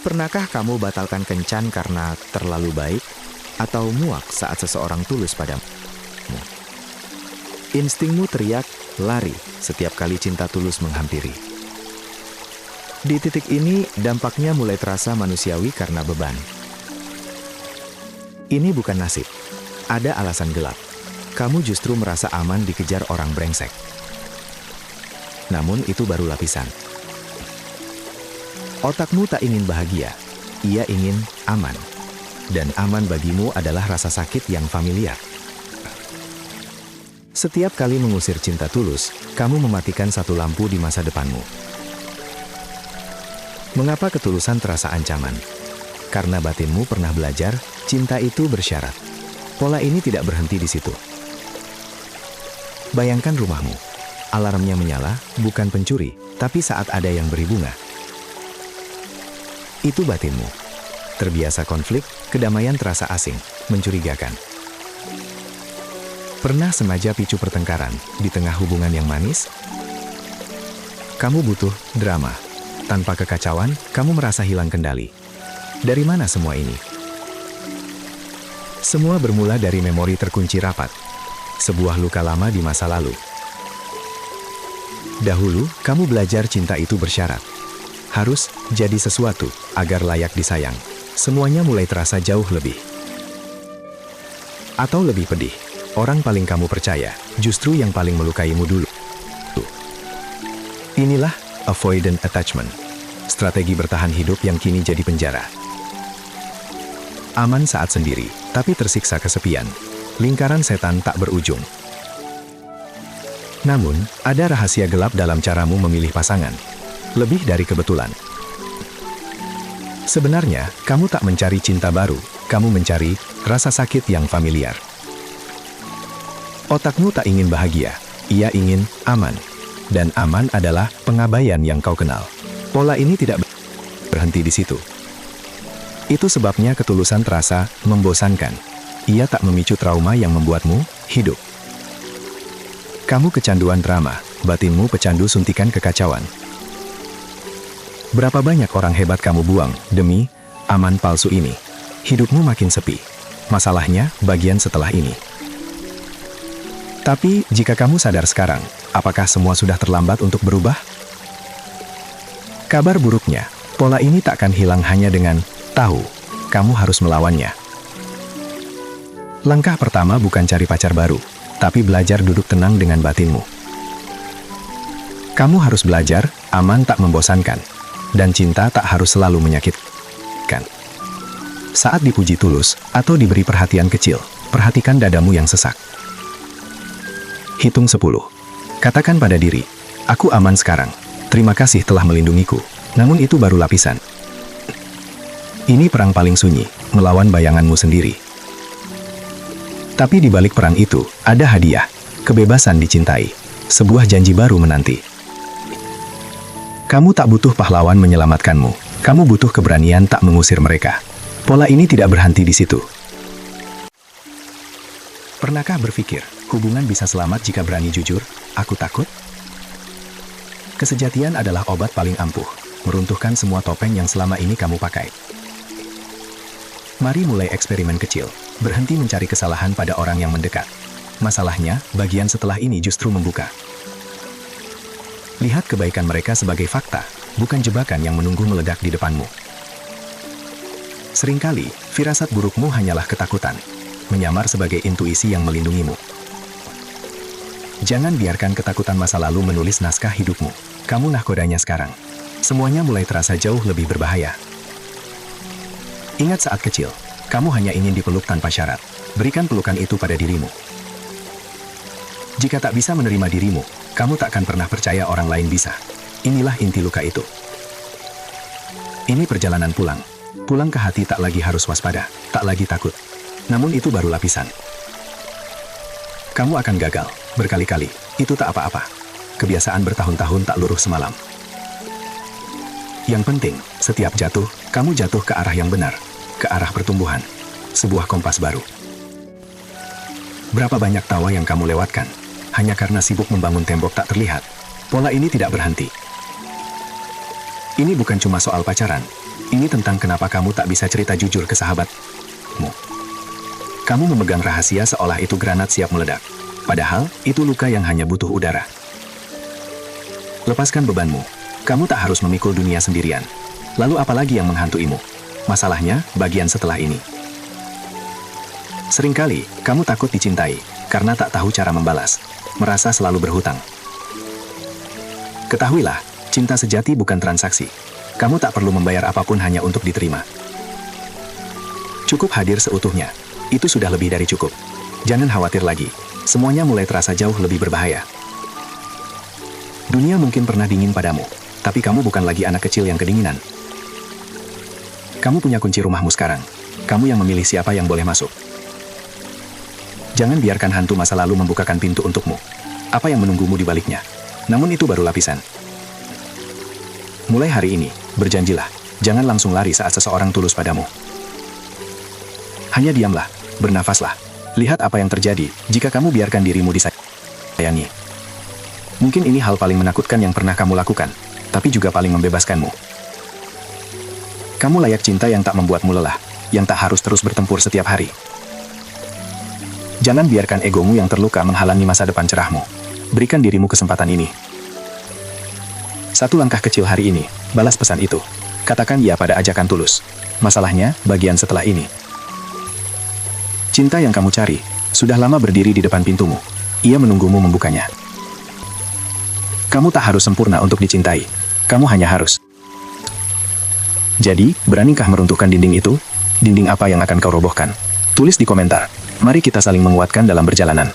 Pernahkah kamu batalkan kencan karena terlalu baik atau muak saat seseorang tulus padamu? Instingmu teriak, lari setiap kali cinta tulus menghampiri. Di titik ini, dampaknya mulai terasa manusiawi karena beban. Ini bukan nasib. Ada alasan gelap. Kamu justru merasa aman dikejar orang brengsek. Namun itu baru lapisan. Otakmu tak ingin bahagia, ia ingin aman. Dan aman bagimu adalah rasa sakit yang familiar. Setiap kali mengusir cinta tulus, kamu mematikan satu lampu di masa depanmu. Mengapa ketulusan terasa ancaman? Karena batinmu pernah belajar, cinta itu bersyarat. Pola ini tidak berhenti di situ. Bayangkan rumahmu. Alarmnya menyala, bukan pencuri, tapi saat ada yang beri bunga. Itu batinmu. Terbiasa konflik, kedamaian terasa asing, mencurigakan. Pernah sengaja picu pertengkaran di tengah hubungan yang manis? Kamu butuh drama. Tanpa kekacauan, kamu merasa hilang kendali. Dari mana semua ini? Semua bermula dari memori terkunci rapat. Sebuah luka lama di masa lalu. Dahulu, kamu belajar cinta itu bersyarat. Harus jadi sesuatu agar layak disayang. Semuanya mulai terasa jauh lebih. Atau lebih pedih, orang paling kamu percaya, justru yang paling melukaimu dulu. Inilah avoidant attachment. Strategi bertahan hidup yang kini jadi penjara. Aman saat sendiri, tapi tersiksa kesepian. Lingkaran setan tak berujung. Namun, ada rahasia gelap dalam caramu memilih pasangan. Lebih dari kebetulan. Sebenarnya, kamu tak mencari cinta baru, kamu mencari rasa sakit yang familiar. Otakmu tak ingin bahagia, ia ingin aman. Dan aman adalah pengabaian yang kau kenal. Pola ini tidak berhenti di situ. Itu sebabnya ketulusan terasa membosankan. Ia tak memicu trauma yang membuatmu hidup. Kamu kecanduan drama, batinmu pecandu suntikan kekacauan. Berapa banyak orang hebat kamu buang demi aman palsu ini? Hidupmu makin sepi. Masalahnya bagian setelah ini. Tapi jika kamu sadar sekarang, apakah semua sudah terlambat untuk berubah? Kabar buruknya, pola ini tak akan hilang hanya dengan tahu. Kamu harus melawannya. Langkah pertama bukan cari pacar baru, tapi belajar duduk tenang dengan batinmu. Kamu harus belajar, aman tak membosankan. Dan cinta tak harus selalu menyakitkan. Saat dipuji tulus, atau diberi perhatian kecil, perhatikan dadamu yang sesak. Hitung 10. Katakan pada diri, aku aman sekarang. Terima kasih telah melindungiku. Namun itu baru lapisan. Ini perang paling sunyi, melawan bayanganmu sendiri. Tapi di balik perang itu, ada hadiah. Kebebasan dicintai. Sebuah janji baru menanti. Kamu tak butuh pahlawan menyelamatkanmu. Kamu butuh keberanian tak mengusir mereka. Pola ini tidak berhenti di situ. Pernahkah berpikir, hubungan bisa selamat jika berani jujur? Aku takut. Kesejatian adalah obat paling ampuh. Meruntuhkan semua topeng yang selama ini kamu pakai. Mari mulai eksperimen kecil. Berhenti mencari kesalahan pada orang yang mendekat. Masalahnya, bagian setelah ini justru membuka. Lihat kebaikan mereka sebagai fakta, bukan jebakan yang menunggu meledak di depanmu. Seringkali, firasat burukmu hanyalah ketakutan, menyamar sebagai intuisi yang melindungimu. Jangan biarkan ketakutan masa lalu menulis naskah hidupmu. Kamu nahkodanya sekarang. Semuanya mulai terasa jauh lebih berbahaya. Ingat saat kecil, kamu hanya ingin dipeluk tanpa syarat. Berikan pelukan itu pada dirimu. Jika tak bisa menerima dirimu, kamu tak akan pernah percaya orang lain bisa. Inilah inti luka itu. Ini perjalanan pulang. Pulang ke hati tak lagi harus waspada, tak lagi takut. Namun itu baru lapisan. Kamu akan gagal, berkali-kali. Itu tak apa-apa. Kebiasaan bertahun-tahun tak luruh semalam. Yang penting, setiap jatuh, kamu jatuh ke arah yang benar. Ke arah pertumbuhan. Sebuah kompas baru. Berapa banyak tawa yang kamu lewatkan? Hanya karena sibuk membangun tembok tak terlihat. Pola ini tidak berhenti. Ini bukan cuma soal pacaran. Ini tentang kenapa kamu tak bisa cerita jujur ke sahabatmu. Kamu memegang rahasia seolah itu granat siap meledak. Padahal, itu luka yang hanya butuh udara. Lepaskan bebanmu. Kamu tak harus memikul dunia sendirian. Lalu apalagi yang menghantuimu? Masalahnya, bagian setelah ini. Seringkali, kamu takut dicintai, karena tak tahu cara membalas. Merasa selalu berhutang. Ketahuilah, cinta sejati bukan transaksi. Kamu tak perlu membayar apapun hanya untuk diterima. Cukup hadir seutuhnya. Itu sudah lebih dari cukup. Jangan khawatir lagi. Semuanya mulai terasa jauh lebih berbahaya. Dunia mungkin pernah dingin padamu, tapi kamu bukan lagi anak kecil yang kedinginan. Kamu punya kunci rumahmu sekarang. Kamu yang memilih siapa yang boleh masuk. Jangan biarkan hantu masa lalu membukakan pintu untukmu. Apa yang menunggumu di baliknya? Namun itu baru lapisan. Mulai hari ini, berjanjilah, jangan langsung lari saat seseorang tulus padamu. Hanya diamlah, bernafaslah. Lihat apa yang terjadi jika kamu biarkan dirimu disayangi. Mungkin ini hal paling menakutkan yang pernah kamu lakukan, tapi juga paling membebaskanmu. Kamu layak cinta yang tak membuatmu lelah, yang tak harus terus bertempur setiap hari. Jangan biarkan egomu yang terluka menghalangi masa depan cerahmu. Berikan dirimu kesempatan ini. Satu langkah kecil hari ini, balas pesan itu. Katakan ya pada ajakan tulus. Masalahnya, bagian setelah ini. Cinta yang kamu cari, sudah lama berdiri di depan pintumu. Ia menunggumu membukanya. Kamu tak harus sempurna untuk dicintai. Kamu hanya harus. Jadi, beranikah meruntuhkan dinding itu? Dinding apa yang akan kau robohkan? Tulis di komentar. Mari kita saling menguatkan dalam perjalanan.